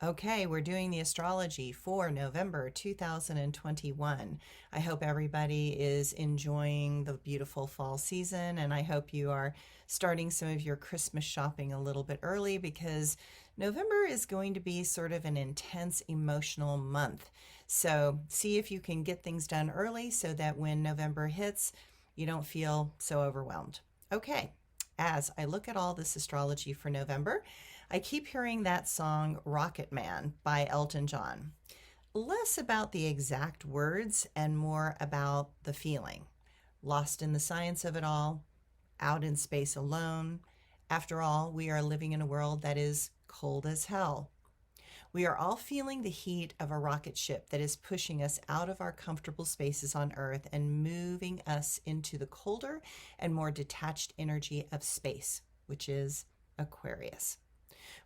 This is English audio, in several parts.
Okay, we're doing the astrology for November 2021. I hope everybody is enjoying the beautiful fall season, and I hope you are starting some of your Christmas shopping a little bit early because November is going to be sort of an intense emotional month. So, see if you can get things done early so that when November hits, you don't feel so overwhelmed. Okay, as I look at all this astrology for November, I keep hearing that song Rocket Man by Elton John. Less about the exact words and more about the feeling. Lost in the science of it all, out in space alone. After all, we are living in a world that is cold as hell. We are all feeling the heat of a rocket ship that is pushing us out of our comfortable spaces on Earth and moving us into the colder and more detached energy of space, which is Aquarius.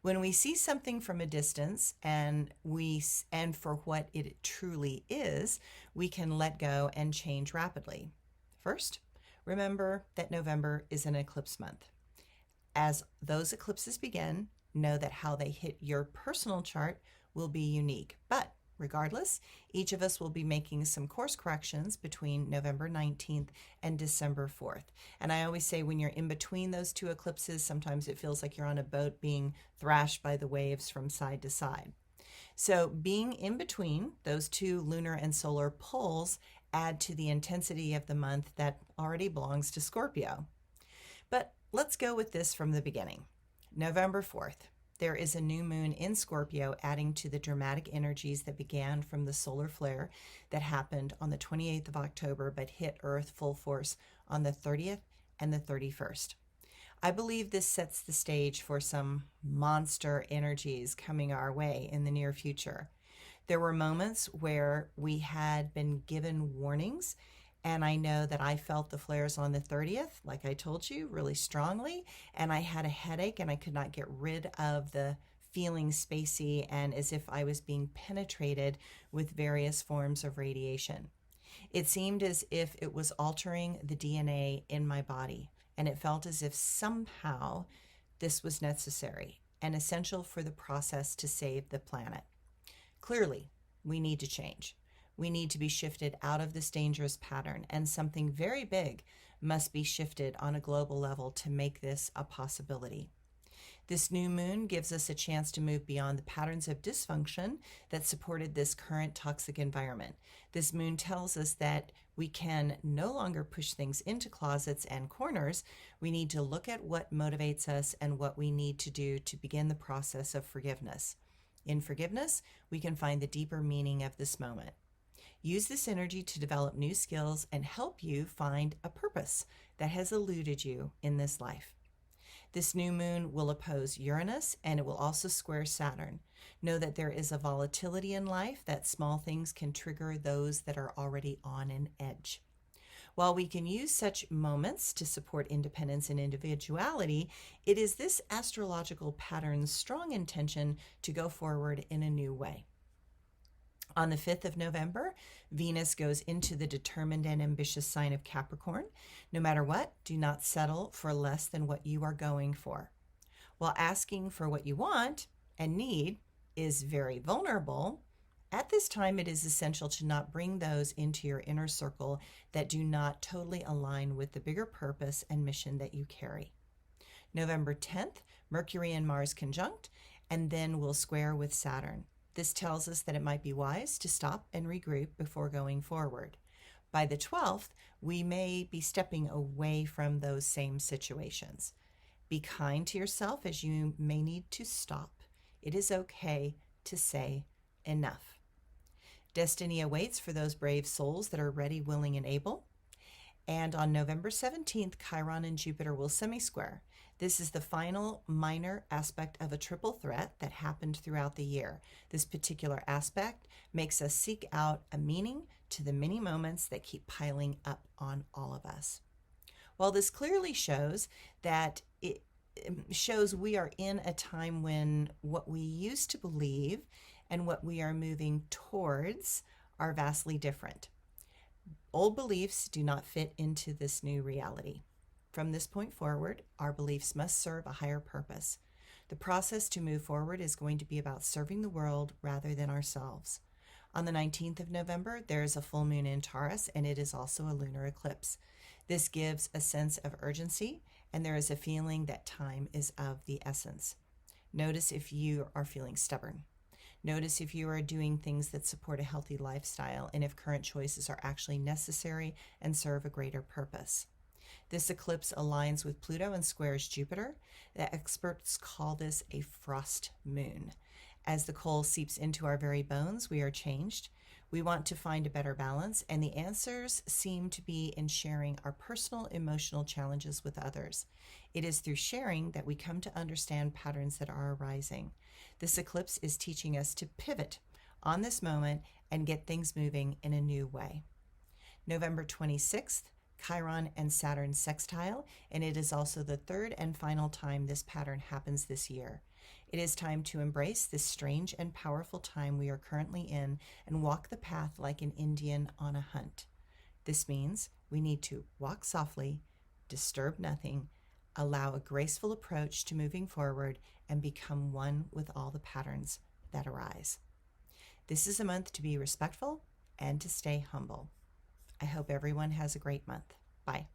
When we see something from a distance and for what it truly is, we can let go and change rapidly. First, remember that November is an eclipse month. As those eclipses begin, know that how they hit your personal chart will be unique. But regardless, each of us will be making some course corrections between November 19th and December 4th. And I always say when you're in between those two eclipses, sometimes it feels like you're on a boat being thrashed by the waves from side to side. So being in between those two lunar and solar poles add to the intensity of the month that already belongs to Scorpio. But let's go with this from the beginning. November 4th, there is a new moon in Scorpio, adding to the dramatic energies that began from the solar flare that happened on the 28th of October but hit Earth full force on the 30th and the 31st. I believe this sets the stage for some monster energies coming our way in the near future. There were moments where we had been given warnings, and I know that I felt the flares on the 30th, like I told you, really strongly, and I had a headache and I could not get rid of the feeling spacey and as if I was being penetrated with various forms of radiation. It seemed as if it was altering the DNA in my body, and it felt as if somehow this was necessary and essential for the process to save the planet. Clearly, we need to change. We need to be shifted out of this dangerous pattern, and something very big must be shifted on a global level to make this a possibility. This new moon gives us a chance to move beyond the patterns of dysfunction that supported this current toxic environment. This moon tells us that we can no longer push things into closets and corners. We need to look at what motivates us and what we need to do to begin the process of forgiveness. In forgiveness, we can find the deeper meaning of this moment. Use this energy to develop new skills and help you find a purpose that has eluded you in this life. This new moon will oppose Uranus, and it will also square Saturn. Know that there is a volatility in life, that small things can trigger those that are already on an edge. While we can use such moments to support independence and individuality, it is this astrological pattern's strong intention to go forward in a new way. On the 5th of November, Venus goes into the determined and ambitious sign of Capricorn. No matter what, do not settle for less than what you are going for. While asking for what you want and need is very vulnerable, at this time it is essential to not bring those into your inner circle that do not totally align with the bigger purpose and mission that you carry. November 10th, Mercury and Mars conjunct, and then will square with Saturn. This tells us that it might be wise to stop and regroup before going forward. By the 12th, we may be stepping away from those same situations. Be kind to yourself as you may need to stop. It is okay to say enough. Destiny awaits for those brave souls that are ready, willing, and able. And on November 17th, Chiron and Jupiter will semi-square. This is the final minor aspect of a triple threat that happened throughout the year. This particular aspect makes us seek out a meaning to the many moments that keep piling up on all of us. While this clearly shows that it shows we are in a time when what we used to believe and what we are moving towards are vastly different. Old beliefs do not fit into this new reality. From this point forward, our beliefs must serve a higher purpose. The process to move forward is going to be about serving the world rather than ourselves. On the 19th of November, there is a full moon in Taurus, and it is also a lunar eclipse. This gives a sense of urgency, and there is a feeling that time is of the essence. Notice if you are feeling stubborn. Notice if you are doing things that support a healthy lifestyle and if current choices are actually necessary and serve a greater purpose. This eclipse aligns with Pluto and squares Jupiter. The experts call this a frost moon. As the coal seeps into our very bones, we are changed. We want to find a better balance, and the answers seem to be in sharing our personal emotional challenges with others. It is through sharing that we come to understand patterns that are arising. This eclipse is teaching us to pivot on this moment and get things moving in a new way. November 26th, Chiron and Saturn sextile, and it is also the third and final time this pattern happens this year. It is time to embrace this strange and powerful time we are currently in and walk the path like an Indian on a hunt. This means we need to walk softly, disturb nothing, allow a graceful approach to moving forward, and become one with all the patterns that arise. This is a month to be respectful and to stay humble. I hope everyone has a great month. Bye.